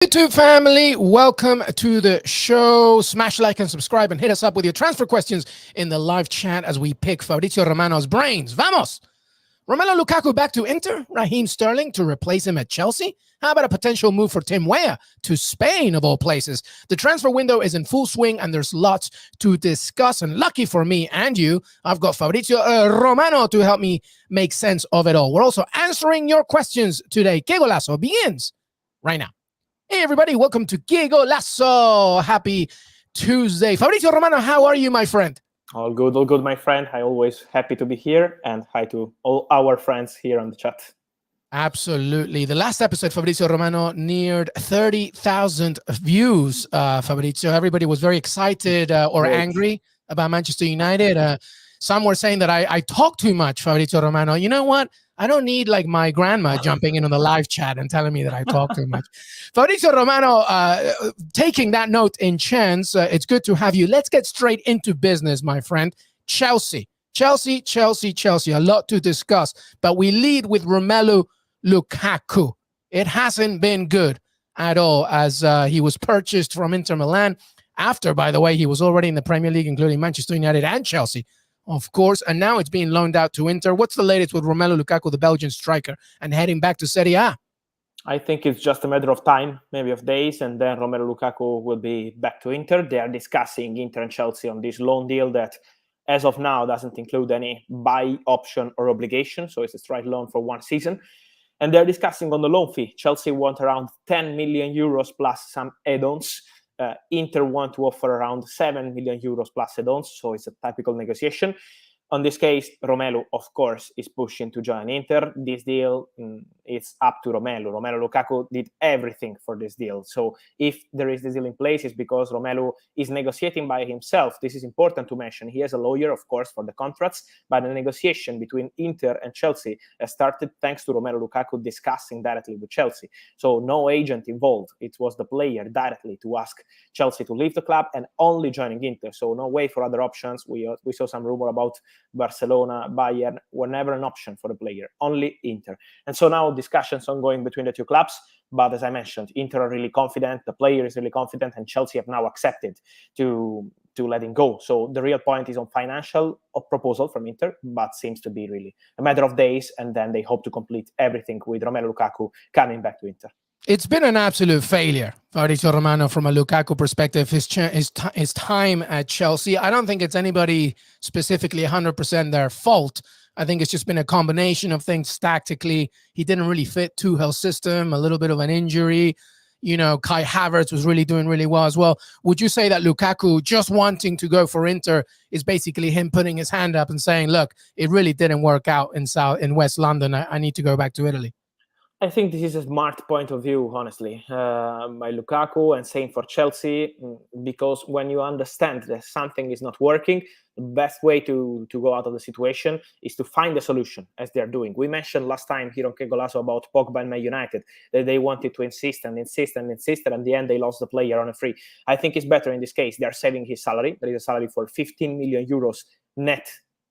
YouTube family, welcome to the show. Smash like and subscribe and hit us up with your transfer questions in the live chat as we pick Fabrizio Romano's brains. Vamos! Romelu Lukaku back to Inter, Raheem Sterling to replace him at Chelsea. How about a potential move for Tim Weah to Spain, of all places? The transfer window is in full swing and there's lots to discuss. And lucky for me and you, I've got Fabrizio Romano to help me make sense of it all. We're also answering your questions today. Qué Golazo begins right now. Hey, everybody, welcome to Qué Golazo. Happy Tuesday. Fabrizio Romano, how are you, my friend? All good, my friend. I'm always happy to be here, and hi to all our friends here on the chat. Absolutely. The last episode, Fabrizio Romano, neared 30,000 views. Fabrizio, everybody was very excited or angry about Manchester United. Some were saying that I talk too much, Fabrizio Romano. You know what? I don't need like my grandma jumping in on the live chat and telling me that I talk too much. Fabrizio Romano, taking that note in chance, it's good to have you. Let's get straight into business, my friend. Chelsea. A lot to discuss, but we lead with Romelu Lukaku. It hasn't been good at all as he was purchased from Inter Milan after, by the way, he was already in the Premier League, including Manchester United and Chelsea, of course, and now it's being loaned out to Inter. What's the latest with Romelu Lukaku, the Belgian striker, and heading back to Serie A? I think it's just a matter of time, maybe of days, and then Romelu Lukaku will be back to Inter. They are discussing, Inter and Chelsea, on this loan deal that, as of now, doesn't include any buy option or obligation, so it's a straight loan for 1 season. And they're discussing on the loan fee. Chelsea want around 10 million euros plus some add-ons. Inter want to offer around 7 million euros plus add-ons, so it's a typical negotiation. On this case, Romelu, of course, is pushing to join Inter. This deal, it's up to Romelu. Romelu Lukaku did everything for this deal. So if there is this deal in place, it's because Romelu is negotiating by himself. This is important to mention. He has a lawyer, of course, for the contracts, but the negotiation between Inter and Chelsea started thanks to Romelu Lukaku discussing directly with Chelsea. So no agent involved. It was the player directly to ask Chelsea to leave the club and only joining Inter. So no way for other options. We saw some rumor about Barcelona, Bayern were never an option for the player, only Inter. And so now discussions ongoing between the two clubs. But as I mentioned, Inter are really confident, the player is really confident, and Chelsea have now accepted to let him go. So the real point is on financial proposal from Inter, but seems to be really a matter of days, and then they hope to complete everything with Romelu Lukaku coming back to Inter. It's been an absolute failure, Fabrizio Romano, from a Lukaku perspective, his time at Chelsea. I don't think it's anybody specifically 100% their fault. I think it's just been a combination of things tactically. He didn't really fit Tuchel's system, a little bit of an injury. You know, Kai Havertz was really doing really well as well. Would you say that Lukaku just wanting to go for Inter is basically him putting his hand up and saying, look, it really didn't work out in West London. I need to go back to Italy? I think this is a smart point of view, honestly, by Lukaku, and same for Chelsea, because when you understand that something is not working, the best way to go out of the situation is to find a solution, as they're doing. We mentioned last time here on Qué Golazo about Pogba and Man United, that they wanted to insist, and in the end they lost the player on a free. I think it's better in this case. They're saving his salary. There is a salary for 15 million euros net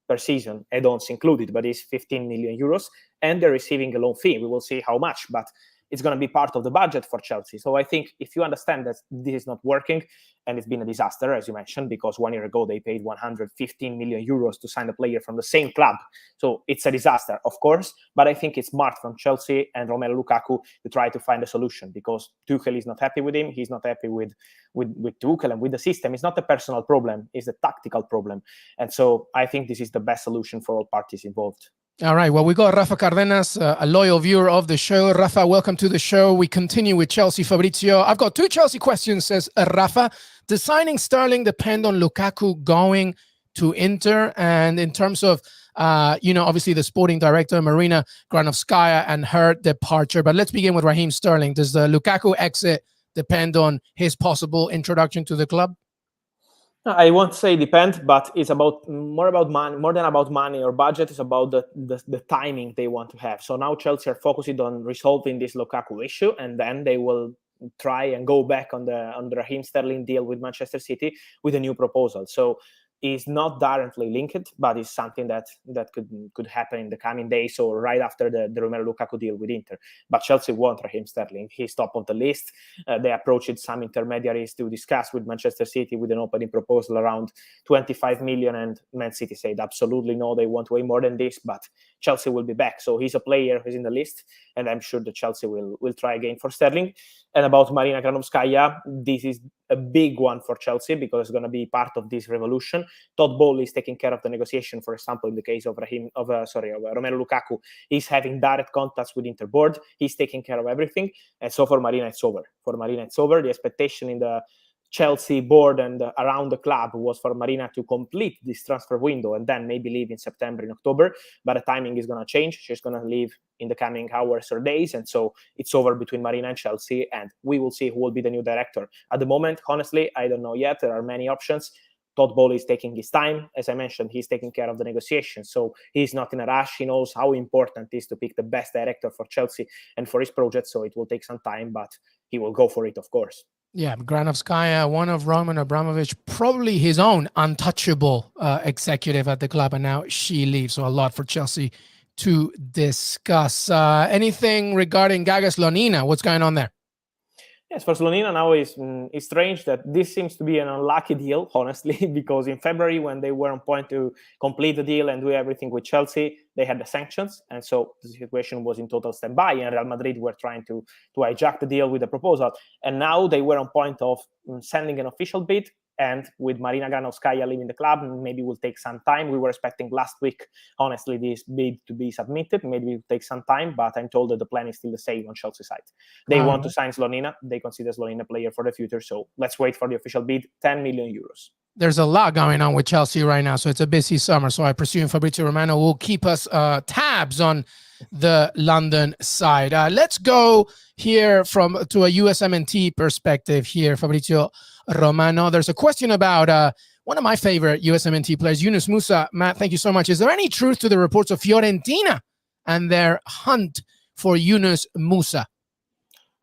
per season, add-ons included, but it's 15 million euros, and they're receiving a loan fee. We will see how much, but it's going to be part of the budget for Chelsea. So I think if you understand that this is not working, and it's been a disaster, as you mentioned, because 1 year ago they paid 115 million euros to sign a player from the same club. So it's a disaster, of course, but I think it's smart from Chelsea and Romelu Lukaku to try to find a solution, because Tuchel is not happy with him. He's not happy with Tuchel and with the system. It's not a personal problem, it's a tactical problem. And so I think this is the best solution for all parties involved. All right. Well, we got Rafa Cardenas, a loyal viewer of the show. Rafa, welcome to the show. We continue with Chelsea, Fabrizio. I've got 2 Chelsea questions, says Rafa. Does signing Sterling depend on Lukaku going to Inter? And in terms of, obviously the sporting director, Marina Granovskaia, and her departure. But let's begin with Raheem Sterling. Does the Lukaku exit depend on his possible introduction to the club? I won't say depend, but it's about more than about money or budget. It's about the timing they want to have. So now Chelsea are focusing on resolving this Lukaku issue, and then they will try and go back on the Raheem Sterling deal with Manchester City with a new proposal. So is not directly linked, but is something that could happen in the coming days or right after the Romelu Lukaku deal with Inter. But Chelsea want Raheem Sterling. He's top of the list. They approached some intermediaries to discuss with Manchester City with an opening proposal around 25 million, and Man City said absolutely no, they want way more than this, but Chelsea will be back. So he's a player who's in the list, and I'm sure that Chelsea will try again for Sterling. And about Marina Granovskaia, this is a big one for Chelsea because it's going to be part of this revolution. Todd Bowley is taking care of the negotiation. For example, in the case of Romelu Lukaku, he's having direct contacts with Inter board. He's taking care of everything. And so for Marina, it's over. For Marina, it's over. The expectation in the Chelsea board and around the club was for Marina to complete this transfer window and then maybe leave in September, in October. But the timing is going to change. She's going to leave in the coming hours or days. And so it's over between Marina and Chelsea. And we will see who will be the new director. At the moment, honestly, I don't know yet. There are many options. Todd Bowley is taking his time. As I mentioned, he's taking care of the negotiations. So he's not in a rush. He knows how important it is to pick the best director for Chelsea and for his project. So it will take some time, but he will go for it, of course. Yeah, Granovskaia, one of Roman Abramovich, probably his own untouchable executive at the club, and now she leaves. So a lot for Chelsea to discuss. Anything regarding Gaga Slonina? What's going on there? Yes, for Slonina now it's strange that this seems to be an unlucky deal, honestly, because in February, when they were on point to complete the deal and do everything with Chelsea, they had the sanctions. And so the situation was in total standby, and Real Madrid were trying to hijack the deal with the proposal. And now they were on point of sending an official bid. And with Marina Granovskaia leaving the club, maybe will take some time. We were expecting last week, honestly, this bid to be submitted. Maybe it will take some time, but I'm told that the plan is still the same on Chelsea side. They want to sign Slonina. They consider Slonina a player for the future. So let's wait for the official bid, 10 million euros. There's a lot going on with Chelsea right now, so it's a busy summer. So I presume Fabrizio Romano will keep us tabs on the London side. Let's go here to a USMNT perspective here, Fabrizio Romano. There's a question about one of my favorite USMNT players, Yunus Musah. Matt, thank you so much. Is there any truth to the reports of Fiorentina and their hunt for Yunus Musah?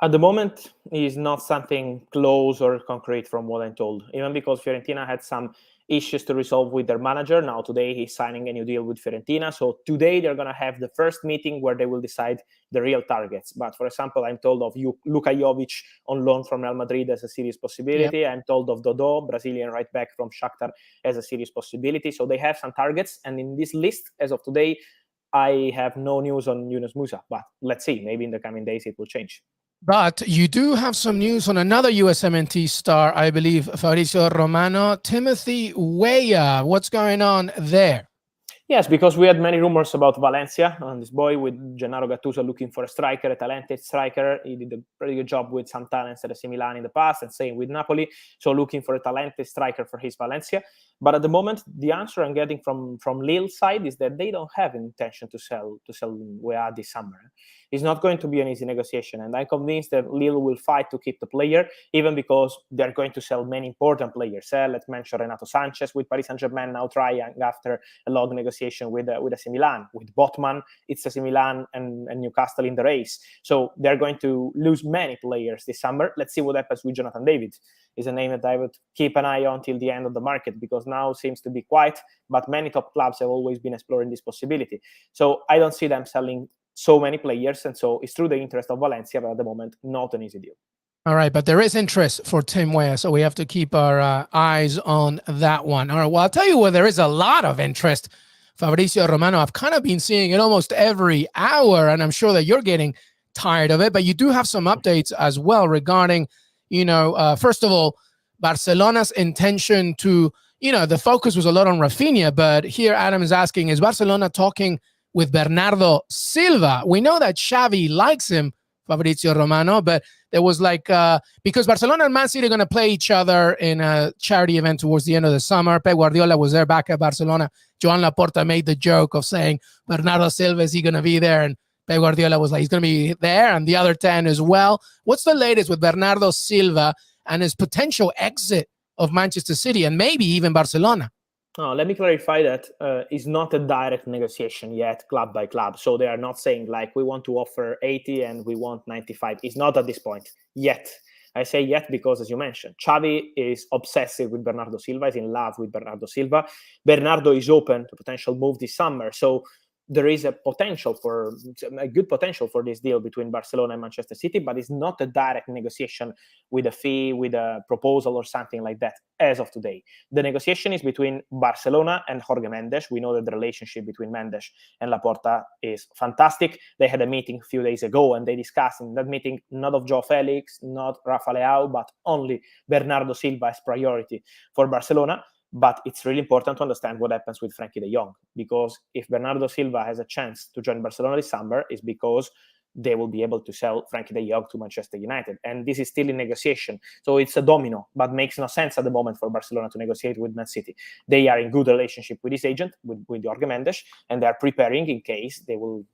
At the moment, is not something close or concrete from what I'm told, even because Fiorentina had some issues to resolve with their manager. Now, today, he's signing a new deal with Fiorentina. So today, they're going to have the first meeting where they will decide the real targets. But for example, I'm told of Luka Jovic on loan from Real Madrid as a serious possibility. Yep. I'm told of Dodo, Brazilian right back from Shakhtar, as a serious possibility. So they have some targets. And in this list, as of today, I have no news on Yunus Musah. But let's see, maybe in the coming days, it will change. But you do have some news on another USMNT star, I believe, Fabrizio Romano, Timothy Weah. What's going on there? Yes, because we had many rumors about Valencia and this boy with Gennaro Gattuso looking for a striker, a talented striker. He did a pretty good job with some talents at AC Milan in the past, and same with Napoli. So looking for a talented striker for his Valencia. But at the moment, the answer I'm getting from Lille's side is that they don't have an intention to sell Weah this summer. It's not going to be an easy negotiation, and I'm convinced that Lille will fight to keep the player, even because they're going to sell many important players. Let's mention Renato Sanchez with Paris Saint-Germain now trying after a long negotiation with AC Milan. With Botman, it's AC Milan and Newcastle in the race. So they're going to lose many players this summer. Let's see what happens with Jonathan David. Is a name that I would keep an eye on till the end of the market, because now seems to be quiet, but many top clubs have always been exploring this possibility. So I don't see them selling so many players, and so it's through the interest of Valencia, but at the moment, not an easy deal. All right, but there is interest for Tim Weah, so we have to keep our eyes on that one. All right, well, I'll tell you where there is a lot of interest, Fabrizio Romano. I've kind of been seeing it almost every hour, and I'm sure that you're getting tired of it, but you do have some updates as well regarding, first of all, Barcelona's intention to, the focus was a lot on Rafinha, but here Adam is asking, is Barcelona talking with Bernardo Silva? We know that Xavi likes him, Fabrizio Romano, but there was because Barcelona and Man City are going to play each other in a charity event towards the end of the summer. Pep Guardiola was there back at Barcelona. Joan Laporta made the joke of saying, Bernardo Silva, is he going to be there? And Pep Guardiola was like, he's going to be there, and the other 10 as well. What's the latest with Bernardo Silva and his potential exit of Manchester City and maybe even Barcelona? Oh, let me clarify that it's not a direct negotiation yet, club by club. So they are not saying we want to offer 80 and we want 95. It's not at this point yet. I say yet because, as you mentioned, Xavi is obsessive with Bernardo Silva, is in love with Bernardo Silva. Bernardo is open to potential move this summer. So there is a good potential for this deal between Barcelona and Manchester City, but it's not a direct negotiation with a fee, with a proposal or something like that as of today. The negotiation is between Barcelona and Jorge Mendes. We know that the relationship between Mendes and Laporta is fantastic. They had a meeting a few days ago and they discussed in that meeting not of Joao Felix, not Rafa Leao, but only Bernardo Silva as priority for Barcelona. But it's really important to understand what happens with Frenkie de Jong, because if Bernardo Silva has a chance to join Barcelona this summer, it's because they will be able to sell Frenkie de Jong to Manchester United. And this is still in negotiation. So it's a domino, but makes no sense at the moment for Barcelona to negotiate with Man City. They are in good relationship with his agent, with Jorge Mendes, and they are preparing in case they will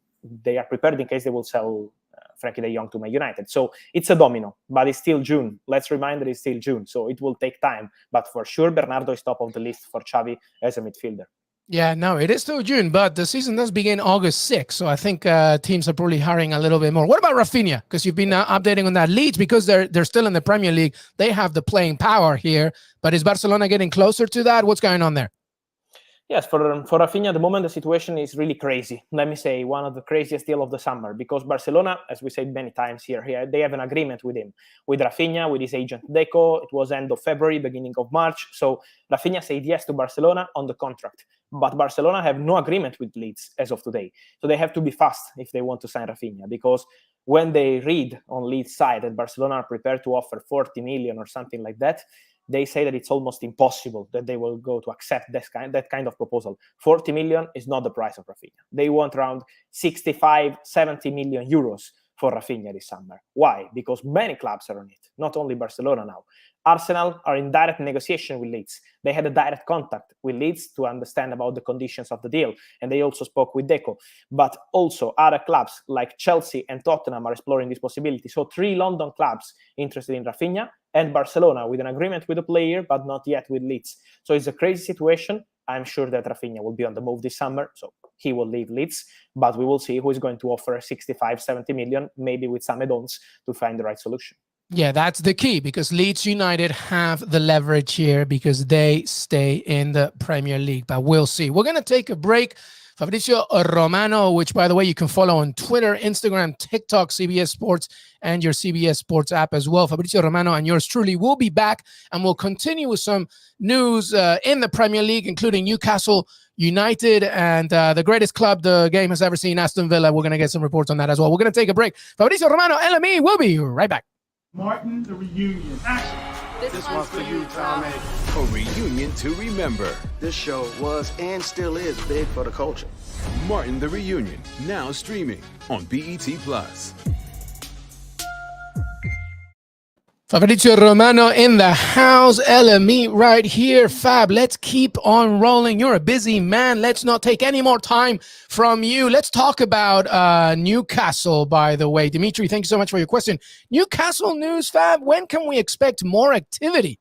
sell Frenkie de Jong to Man United. So it's a domino, but it's still June. Let's remind that it's still June, so it will take time. But for sure, Bernardo is top of the list for Xavi as a midfielder. Yeah, no, it is still June, but the season does begin August 6th, so I think teams are probably hurrying a little bit more. What about Rafinha? Because you've been updating on that. Leeds, because they're still in the Premier League, they have the playing power here, but is Barcelona getting closer to that? What's going on there? Yes, for Rafinha, at the moment, the situation is really crazy. Let me say, one of the craziest deal of the summer, because Barcelona, as we said many times here, they have an agreement with him, with Rafinha, with his agent Deco. It was end of February, beginning of March. So Rafinha said yes to Barcelona on the contract. But Barcelona have no agreement with Leeds as of today. So they have to be fast if they want to sign Rafinha, because when they read on Leeds' side that Barcelona are prepared to offer 40 million or something like that, they say that it's almost impossible that they will go to accept that kind of proposal. 40 million is not the price of Rafinha. They want around 65, 70 million euros for Rafinha this summer. Why? Because many clubs are on it, not only Barcelona now. Arsenal are in direct negotiation with Leeds. They had a direct contact with Leeds to understand about the conditions of the deal, and they also spoke with Deco. But also other clubs like Chelsea and Tottenham are exploring this possibility. So 3 London clubs interested in Rafinha, and Barcelona with an agreement with the player, but not yet with Leeds. So it's a crazy situation. I'm sure that Rafinha will be on the move this summer, so he will leave Leeds, but we will see who is going to offer 65, 70 million, maybe with some add-ons to find the right solution. Yeah, that's the key, because Leeds United have the leverage here because they stay in the Premier League, but we'll see. We're going to take a break. Fabrizio Romano, which, by the way, you can follow on Twitter, Instagram, TikTok, CBS Sports, and your CBS Sports app as well. Fabrizio Romano and yours truly will be back, and we'll continue with some news in the Premier League, including Newcastle United and the greatest club the game has ever seen, Aston Villa. We're going to get some reports on that as well. We're going to take a break. Fabrizio Romano, LME, we'll be right back. Martin, the reunion. Action. This one's for you, Tommy. A reunion to remember. This show was and still is big for the culture. Martin the Reunion, now streaming on BET Plus. Fabrizio Romano in the house, LME right here. Fab, let's keep on rolling. You're a busy man. Let's not take any more time from you. Let's talk about Newcastle, by the way. Dimitri, thank you so much for your question. Newcastle news, Fab, when can we expect more activity?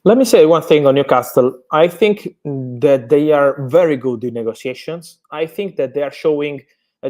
Let me say one thing on Newcastle. I think that they are very good in negotiations. I think that they are showing...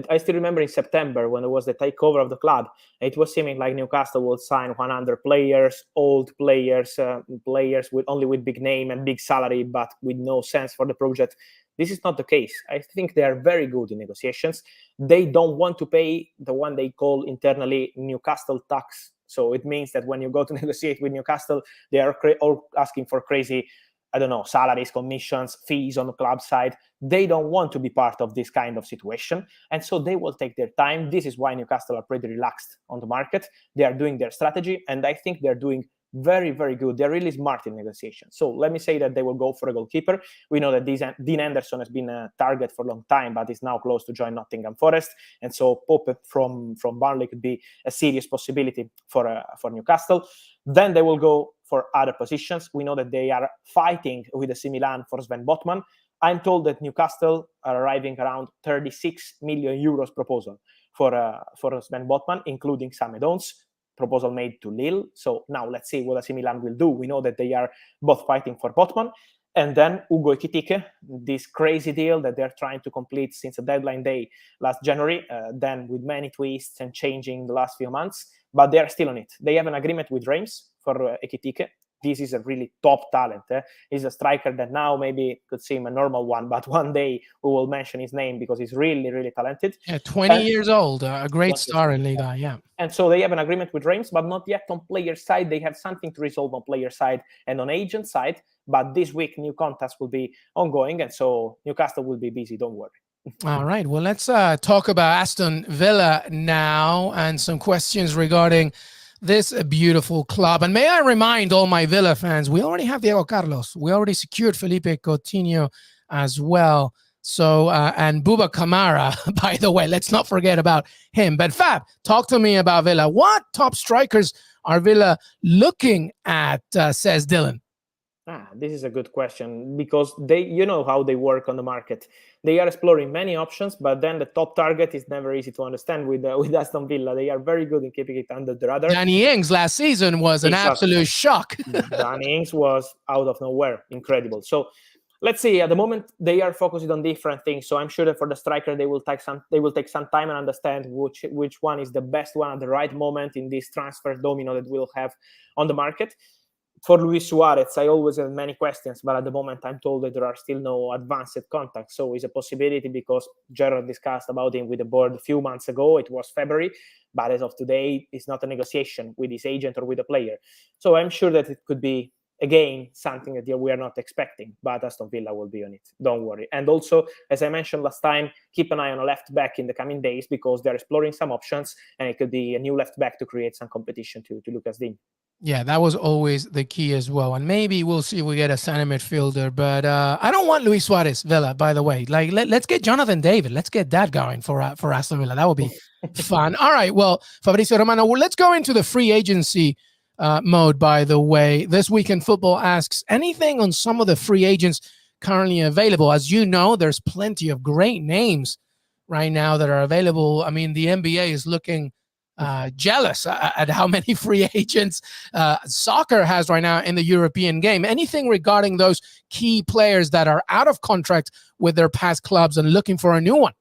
I still remember in September when there was the takeover of the club, it was seeming like Newcastle would sign 100 players, old players, players with big name and big salary, but with no sense for the project. This is not the case. I think they are very good in negotiations. They don't want to pay the one they call internally Newcastle tax. So it means that when you go to negotiate with Newcastle, they are all asking for crazy, I don't know, salaries, commissions, fees on the club side. They don't want to be part of this kind of situation. And so they will take their time. This is why Newcastle are pretty relaxed on the market. They are doing their strategy. And I think they're doing very, very good. They're really smart in negotiations. So let me say that they will go for a goalkeeper. We know that Dean Anderson has been a target for a long time, but is now close to join Nottingham Forest. And so Pope from Burnley could be a serious possibility for Newcastle. Then they will go for other positions. We know that they are fighting with AC Milan for Sven Botman. I'm told that Newcastle are arriving around 36 million euros proposal for Sven Botman, including some add-ons. Proposal made to Lille. So now let's see what AC Milan will do. We know that they are both fighting for Botman. And then Ugo Ekitike, this crazy deal that they're trying to complete since the deadline day last January, then with many twists and changing the last few months. but they are still on it. They have an agreement with Reims for Ekitike. This is a really top talent. He's a striker that now maybe could seem a normal one, but one day we will mention his name because he's really, really talented. Yeah, 20 years old, a great star in Liga, yeah. And so they have an agreement with Reims, but not yet on player side. They have something to resolve on player side and on agent side. But this week, new contacts will be ongoing, and so Newcastle will be busy. Don't worry. All right. Well, let's talk about Aston Villa now and some questions regarding this beautiful club. And may I remind all my Villa fans, we already have Diego Carlos. We already secured Felipe Coutinho as well. So, and Buba Kamara, by the way, let's not forget about him. But Fab, talk to me about Villa. What top strikers are Villa looking at, says Dylan? This is a good question because you know how they work on the market. They are exploring many options, but then the top target is never easy to understand with Aston Villa. They are very good in keeping it under the radar. Danny Ings last season was an absolute shock. Danny Ings was out of nowhere, incredible. So let's see. At the moment, they are focused on different things. So I'm sure that for the striker, they will take some time and understand which one is the best one at the right moment in this transfer domino that we'll have on the market. For Luis Suarez, I always have many questions, but at the moment I'm told that there are still no advanced contacts. So it's a possibility because Gerrard discussed about him with the board a few months ago. It was February, but as of today, it's not a negotiation with his agent or with the player. So I'm sure that it could be, again, something that we are not expecting, but Aston Villa will be on it. Don't worry. And also, as I mentioned last time, keep an eye on a left back in the coming days because they're exploring some options and it could be a new left back to create some competition to Lucas Digne. Yeah, that was always the key as well. And maybe we'll see if we get a center midfielder. But I don't want Luis Suarez, Villa, by the way. Like, let's get Jonathan David. Let's get that going for Aston Villa. That would be fun. All right, well, Fabrizio Romano, let's go into the free agency mode, by the way. This Week in Football asks anything on some of the free agents currently available. As you know, there's plenty of great names right now that are available. I mean, the NBA is looking jealous at how many free agents soccer has right now in the European game. Anything regarding those key players that are out of contract with their past clubs and looking for a new one?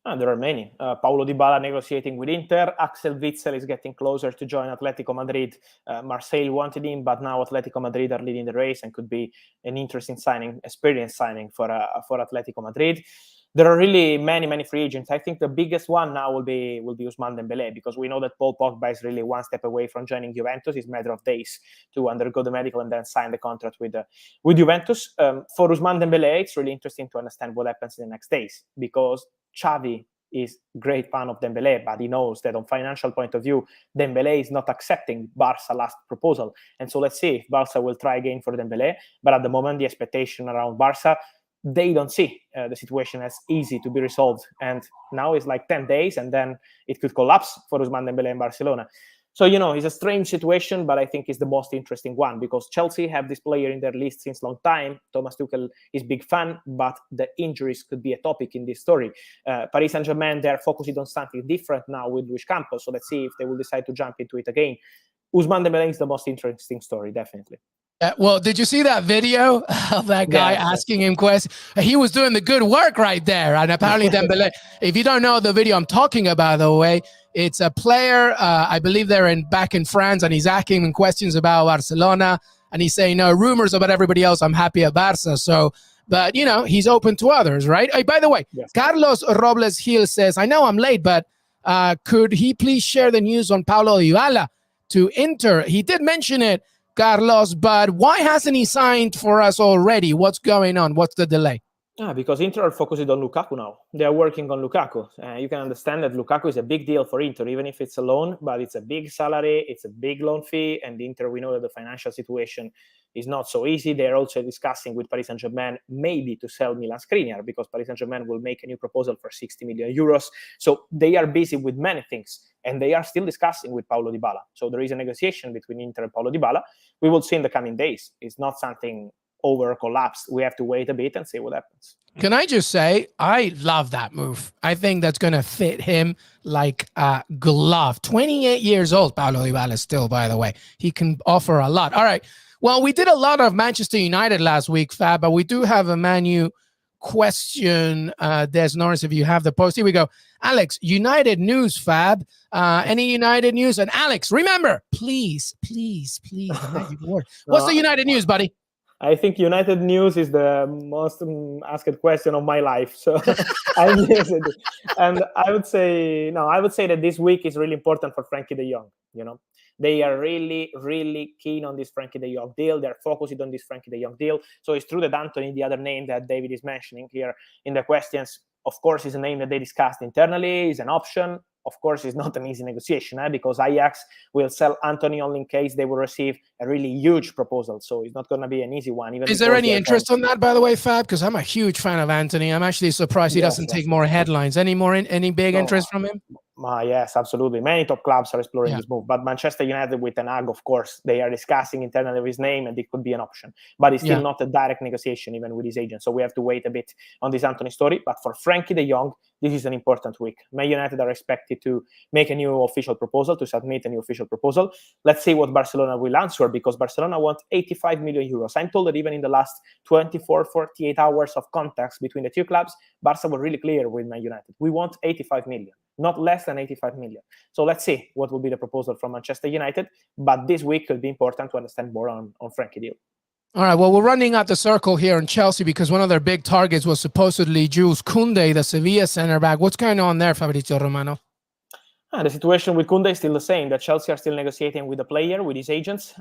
There are many. Paulo Dybala negotiating with Inter. Axel Witsel is getting closer to join Atletico Madrid. Marseille wanted him, but now Atletico Madrid are leading the race and could be an interesting experience signing for Atletico Madrid. There are really many free agents. I think the biggest one now will be Ousmane Dembélé because we know that Paul Pogba is really one step away from joining Juventus. It's a matter of days to undergo the medical and then sign the contract with Juventus. For Ousmane Dembélé, it's really interesting to understand what happens in the next days because Xavi is a great fan of Dembélé, but he knows that on financial point of view, Dembélé is not accepting Barca last proposal. And so let's see if Barca will try again for Dembélé. But at the moment, the expectation around Barca, they don't see the situation as easy to be resolved. And now it's like 10 days and then it could collapse for Ousmane Dembélé in Barcelona. So, it's a strange situation, but I think it's the most interesting one because Chelsea have this player in their list since long time. Thomas Tuchel is big fan, but the injuries could be a topic in this story. Paris Saint-Germain, they're focusing on something different now with Luis Campos. So let's see if they will decide to jump into it again. Ousmane Dembélé is the most interesting story, definitely. Well, did you see that video of that guy asking him questions? He was doing the good work right there. And apparently Dembélé, if you don't know the video I'm talking about, the way, it's a player, I believe they're back in France, and he's asking him questions about Barcelona. And he's saying, no, rumors about everybody else, I'm happy at Barca. So, but, he's open to others, right? Hey, by the way, yes. Carlos Robles Gil says, I know I'm late, but could he please share the news on Paulo Dybala to Inter? He did mention it, Carlos, but why hasn't he signed for us already? What's going on? What's the delay? Because Inter are focused on Lukaku now. They are working on Lukaku. You can understand that Lukaku is a big deal for Inter, even if it's a loan, but it's a big salary, it's a big loan fee, and Inter, we know that the financial situation is not so easy. They're also discussing with Paris Saint-Germain maybe to sell Milan Skriniar because Paris Saint-Germain will make a new proposal for 60 million euros. So they are busy with many things, and they are still discussing with Paulo Dybala. So there is a negotiation between Inter and Paulo Dybala. We will see in the coming days. It's not something over collapsed. We have to wait a bit and see what happens. Can I just say, I love that move. I think that's going to fit him like a glove. 28 years old, Paulo Dybala still, by the way. He can offer a lot. All right. Well, we did a lot of Manchester United last week, Fab, but we do have a Man U question, Des Norris, if you have the post. Here we go. Alex, United news, Fab. Any United news? And Alex, remember, please, the magic word. What's the United news, buddy? I think United news is the most asked question of my life. So I miss it. And I would say that this week is really important for Frankie de Jong. They are really, really keen on this Frankie de Jong deal. They're focused on this Frankie de Jong deal. So it's true that Anthony, the other name that David is mentioning here in the questions, of course, is a name that they discussed internally, is an option. Of course, it's not an easy negotiation because Ajax will sell Anthony only in case they will receive a really huge proposal. So it's not going to be an easy one. Is there any interest on that, by the way, Fab? Because I'm a huge fan of Anthony. I'm actually surprised he doesn't take more headlines. Any big interest from him? Yes, absolutely. Many top clubs are exploring this move. But Manchester United with Ten Hag, of course, they are discussing internally his name and it could be an option. But it's still not a direct negotiation even with his agent. So we have to wait a bit on this Anthony story. But for Frankie de Jong, this is an important week. Man United are expected to make a new official proposal, to submit a new official proposal. Let's see what Barcelona will answer, because Barcelona wants 85 million euros. I'm told that even in the last 24, 48 hours of contacts between the two clubs, Barca were really clear with Man United. We want 85 million, not less than 85 million. So let's see what will be the proposal from Manchester United. But this week could be important to understand more on Frankie deal. All right, well, we're running out the circle here in Chelsea because one of their big targets was supposedly Jules Kounde, the Sevilla center back. What's going on there, Fabrizio Romano? The situation with Kounde is still the same. That Chelsea are still negotiating with the player, with his agents.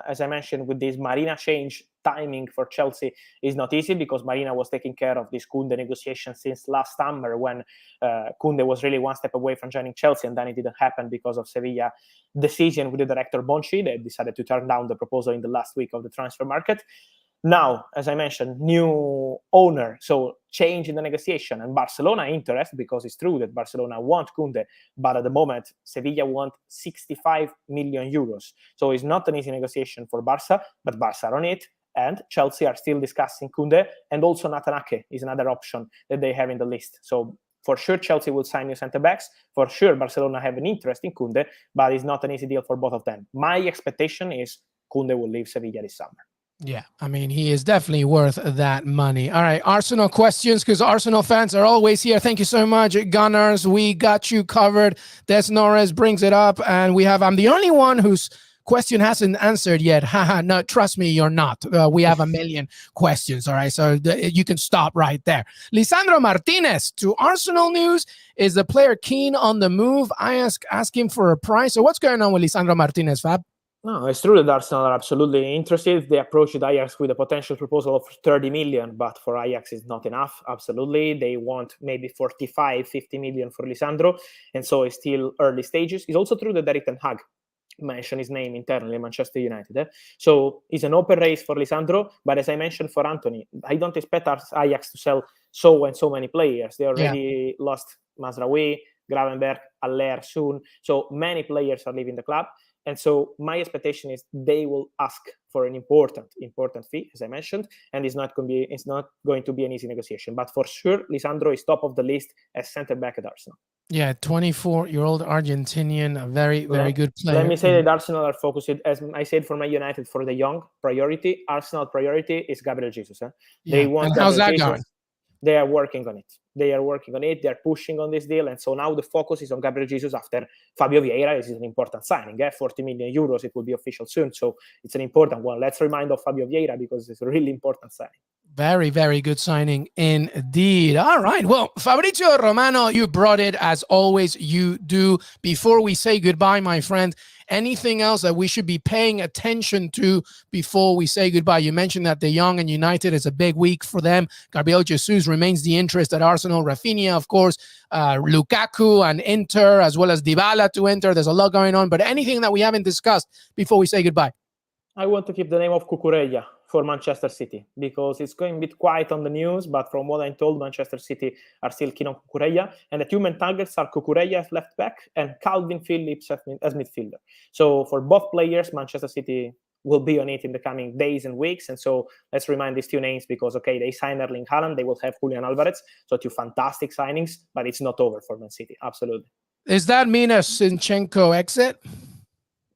As I mentioned, with this Marina change, timing for Chelsea is not easy because Marina was taking care of this Kounde negotiation since last summer when Kounde was really one step away from joining Chelsea, and then it didn't happen because of Sevilla decision with the director Bonchi. They decided to turn down the proposal in the last week of the transfer market. Now, as I mentioned, new owner, so change in the negotiation, and Barcelona interest, because it's true that Barcelona want Kounde, but at the moment, Sevilla want 65 million euros. So it's not an easy negotiation for Barca, but Barca are on it, and Chelsea are still discussing Kounde, and also Nathan Ake is another option that they have in the list. So for sure, Chelsea will sign new centre-backs. For sure, Barcelona have an interest in Kounde, but it's not an easy deal for both of them. My expectation is Kounde will leave Sevilla this summer. Yeah, I mean, he is definitely worth that money. All right, Arsenal questions, because Arsenal fans are always here. Thank you so much, Gunners. We got you covered. Des Norris brings it up, and I'm the only one whose question hasn't answered yet. Haha, no, trust me, you're not. We have a million questions, all right? So you can stop right there. Lisandro Martinez, to Arsenal news, is the player keen on the move? I ask him for a price. So what's going on with Lisandro Martinez, Fab? No, it's true that Arsenal are absolutely interested. They approached Ajax with a potential proposal of 30 million, but for Ajax it's not enough. Absolutely. They want maybe 45, 50 million for Lisandro. And so it's still early stages. It's also true that Erik ten Hag mentioned his name internally in Manchester United. So it's an open race for Lisandro. But as I mentioned for Anthony, I don't expect Ajax to sell so and so many players. They already lost Mazraoui, Gravenberch, Aller soon. So many players are leaving the club. And so my expectation is they will ask for an important fee, as I mentioned, and it's not going to be an easy negotiation. But for sure, Lisandro is top of the list as centre-back at Arsenal. Yeah, 24-year-old Argentinian, a very, very good player. Let me say that Arsenal are focused, as I said, for Man United, for the young priority. Arsenal priority is Gabriel Jesus. They want and how's that going? They are working on it. They're pushing on this deal. And so now the focus is on Gabriel Jesus after Fabio Vieira. This is an important signing. 40 million euros. It will be official soon. So it's an important one. Let's remind of Fabio Vieira because it's a really important signing. Very, very good signing indeed. All right. Well, Fabrizio Romano, you brought it as always. You do. Before we say goodbye, my friend, anything else that we should be paying attention to before we say goodbye? You mentioned that De Jong and United is a big week for them. Gabriel Jesus remains the interest at Arsenal. Rafinha, of course, Lukaku and Inter, as well as Dybala to Inter. There's a lot going on. But anything that we haven't discussed before we say goodbye? I want to keep the name of Cucurella for Manchester City because it's going a bit quiet on the news, but from what I'm told, Manchester City are still keen on Cucurella, and the two main targets are Cucurella as left back and Calvin Phillips as midfielder. So for both players, Manchester City will be on it in the coming days and weeks, and so let's remind these two names because, okay, they signed Erling Haaland, they will have Julian Alvarez, so two fantastic signings, but it's not over for Man City, absolutely. Does that mean a Zinchenko exit?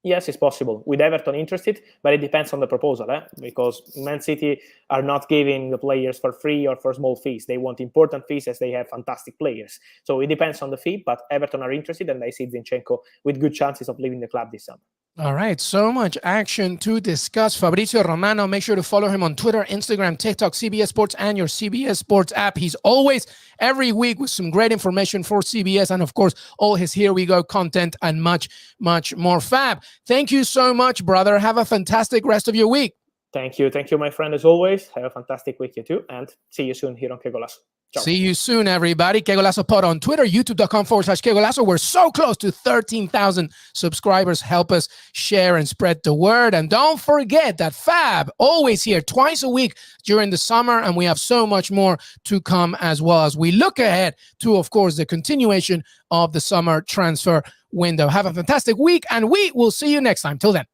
Yes, it's possible. With Everton interested, but it depends on the proposal, because Man City are not giving the players for free or for small fees. They want important fees as they have fantastic players. So it depends on the fee, but Everton are interested, and I see Zinchenko with good chances of leaving the club this summer. All right, so much action to discuss. Fabrizio Romano, make sure to follow him on Twitter, Instagram, TikTok, CBS Sports, and your CBS Sports app. He's always, every week, with some great information for CBS, and of course, all his Here We Go content and much, much more. Fab, thank you so much, brother. Have a fantastic rest of your week. Thank you, my friend, as always. Have a fantastic week, you too, and see you soon here on Qué Golazo. Ciao. See you soon, everybody. Qué Golazo Pod on Twitter, youtube.com/Qué Golazo. We're so close to 13,000 subscribers. Help us share and spread the word. And don't forget that Fab, always here twice a week during the summer. And we have so much more to come as well as we look ahead to, of course, the continuation of the summer transfer window. Have a fantastic week, and we will see you next time. Till then.